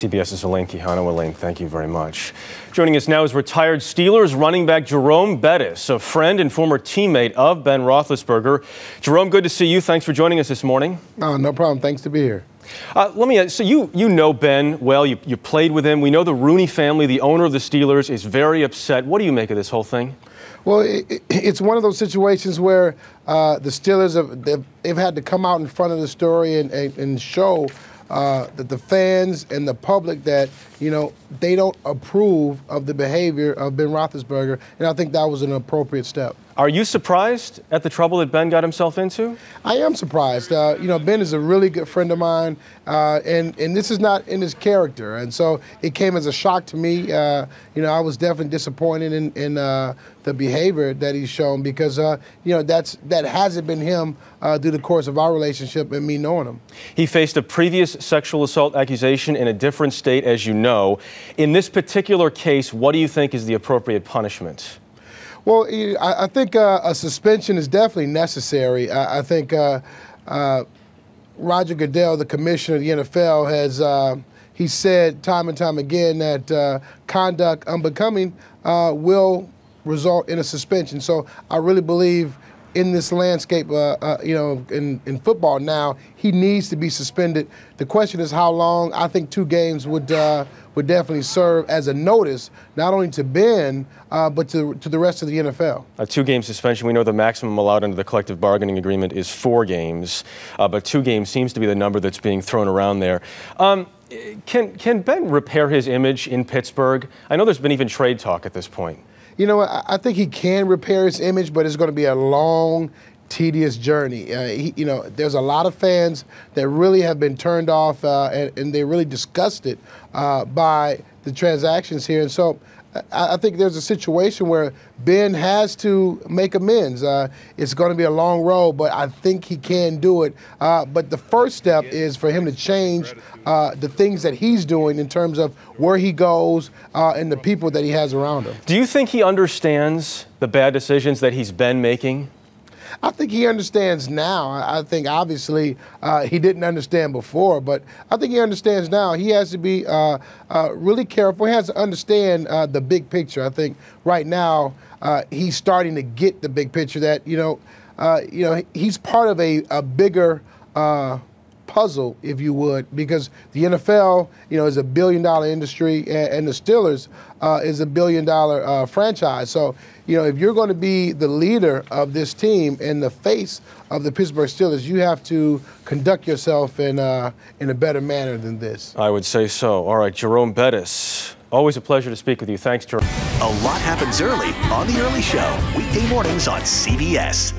CBS's Elaine Quijano. Elaine, thank you very much. Joining us now is retired Steelers running back Jerome Bettis, a friend and former teammate of Ben Roethlisberger. Jerome, good to see you. Thanks for joining us this morning. Oh, no problem. Thanks to be here. Let me ask, so you know Ben well. You played with him. We know the Rooney family, the owner of the Steelers, is very upset. What do you make of this whole thing? Well, it's one of those situations where the Steelers they've had to come out in front of the story and show that the fans and the public that, you know, they don't approve of the behavior of Ben Roethlisberger, and I think that was an appropriate step. Are you surprised at the trouble that Ben got himself into? I am surprised. You know, Ben is a really good friend of mine, and this is not in his character, and so it came as a shock to me. You know, I was definitely disappointed in the behavior that he's shown because, you know, that hasn't been him through the course of our relationship and me knowing him. He faced a previous sexual assault accusation in a different state, as you know. In this particular case, what do you think is the appropriate punishment? Well, I think a suspension is definitely necessary. I think Roger Goodell, the commissioner of the NFL, has he said time and time again that conduct unbecoming will result in a suspension. So I really believe in this landscape, you know, in football now, he needs to be suspended. The question is how long. I think 2 games would definitely serve as a notice, not only to Ben, but to the rest of the NFL. A 2-game suspension. We know the maximum allowed under the collective bargaining agreement is 4 games, but 2 games seems to be the number that's being thrown around there. Can Ben repair his image in Pittsburgh? I know there's been even trade talk at this point. You know, I think he can repair his image, but it's going to be a long, tedious journey. You know, there's a lot of fans that really have been turned off and they're really disgusted by the transactions here. And so I think there's a situation where Ben has to make amends. It's going to be a long road, but I think he can do it. But the first step is for him to change the things that he's doing in terms of where he goes and the people that he has around him. Do you think he understands the bad decisions that he's been making? I think he understands now. I think obviously he didn't understand before, but I think he understands now. He has to be really careful. He has to understand the big picture. I think right now he's starting to get the big picture that, you know, he's part of a bigger puzzle, if you would, because the NFL, you know, is a billion-dollar industry, and the Steelers is a billion-dollar franchise. So, you know, if you're going to be the leader of this team and the face of the Pittsburgh Steelers, you have to conduct yourself in a better manner than this. I would say so. All right, Jerome Bettis, always a pleasure to speak with you. Thanks, Jerome. A lot happens early on The Early Show, weekday mornings on CBS.